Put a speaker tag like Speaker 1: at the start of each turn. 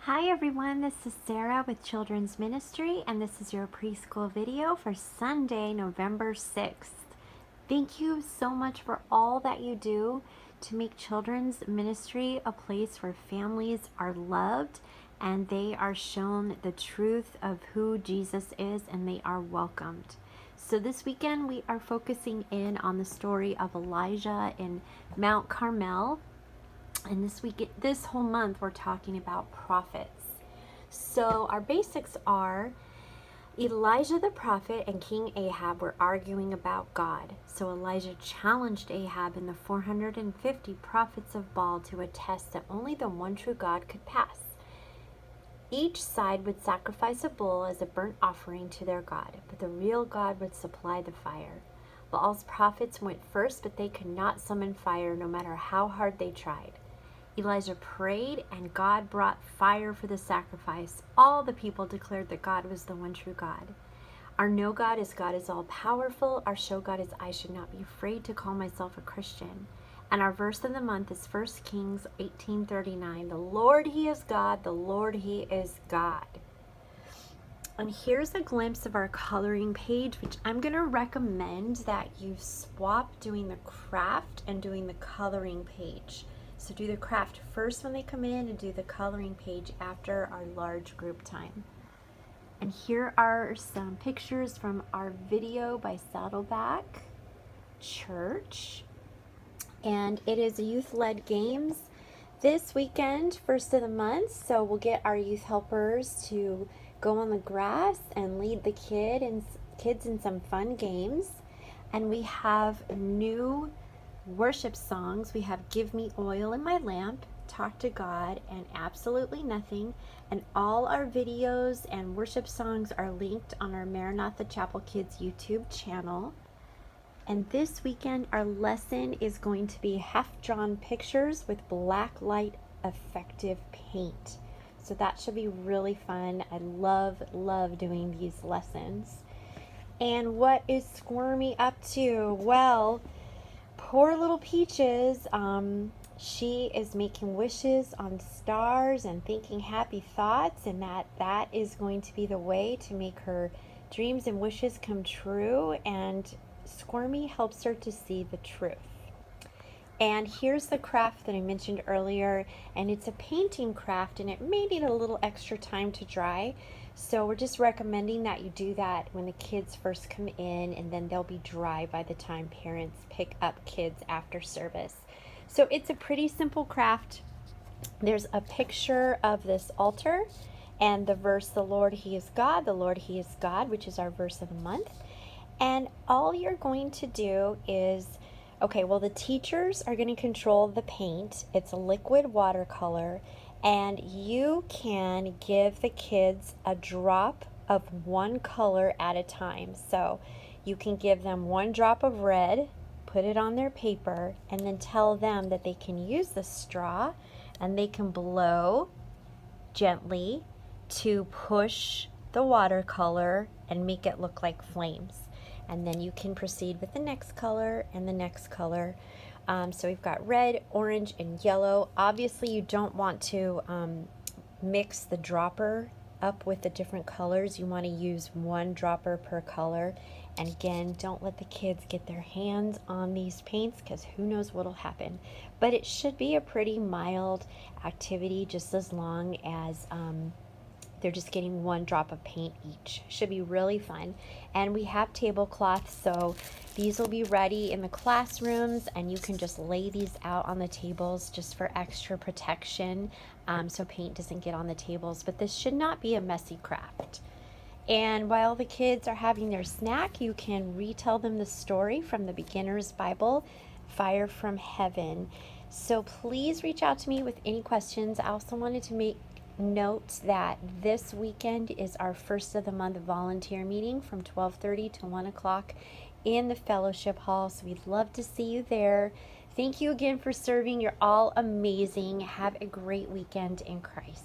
Speaker 1: Hi everyone, this is Sarah with Children's Ministry, and this is your preschool video for Sunday, November 6th. Thank you so much for all that you do to make Children's Ministry a place where families are loved and they are shown the truth of who Jesus is and they are welcomed. So this weekend we are focusing in on the story of Elijah in Mount Carmel. And this whole month, we're talking about prophets. So our basics are Elijah the prophet and King Ahab were arguing about God. So Elijah challenged Ahab and the 450 prophets of Baal to a test that only the one true God could pass. Each side would sacrifice a bull as a burnt offering to their God, but the real God would supply the fire. Baal's prophets went first, but they could not summon fire no matter how hard they tried. Elijah prayed, and God brought fire for the sacrifice. All the people declared that God was the one true God. Our no God is all powerful. Our show God is I should not be afraid to call myself a Christian. And our verse of the month is 1 Kings 18:39. The Lord, He is God. The Lord, He is God. And here's a glimpse of our coloring page, which I'm going to recommend that you swap doing the craft and doing the coloring page. So do the craft first when they come in and do the coloring page after our large group time. And here are some pictures from our video by Saddleback Church. And it is youth-led games this weekend, first of the month. So we'll get our youth helpers to go on the grass and lead the kids in some fun games. And we have new worship songs. We have Give Me Oil in My Lamp, Talk to God, and Absolutely Nothing. And all our videos and worship songs are linked on our Maranatha Chapel Kids YouTube channel. And this weekend our lesson is going to be half-drawn pictures with black light effective paint. So that should be really fun. I love doing these lessons. And what is Squirmy up to? Well, poor little Peaches, she is making wishes on stars and thinking happy thoughts, and that is going to be the way to make her dreams and wishes come true, and Squirmy helps her to see the truth. And here's the craft that I mentioned earlier, and it's a painting craft, and it may need a little extra time to dry. So we're just recommending that you do that when the kids first come in, and then they'll be dry by the time parents pick up kids after service. So it's a pretty simple craft. There's a picture of this altar and the verse, the Lord, He is God, the Lord, He is God, which is our verse of the month. And all you're going to do is, okay, well, the teachers are going to control the paint. It's a liquid watercolor, and you can give the kids a drop of one color at a time. So you can give them one drop of red, put it on their paper, and then tell them that they can use the straw and they can blow gently to push the watercolor and make it look like flames. And then you can proceed with the next color and the next color. So we've got red, orange, and yellow. Obviously, you don't want to mix the dropper up with the different colors. You want to use one dropper per color. And again, don't let the kids get their hands on these paints, because who knows what'll happen. But it should be a pretty mild activity, just as long as they're just getting one drop of paint each. Should be really fun. And we have tablecloths, so these will be ready in the classrooms, and you can just lay these out on the tables just for extra protection, so paint doesn't get on the tables. But this should not be a messy craft. And while the kids are having their snack, you can retell them the story from the Beginner's Bible, Fire from Heaven. So please reach out to me with any questions. I also wanted to make note that this weekend is our first of the month volunteer meeting from 12:30 to 1 o'clock in the fellowship hall. So we'd love to see you there. Thank you again for serving. You're all amazing. Have a great weekend in Christ.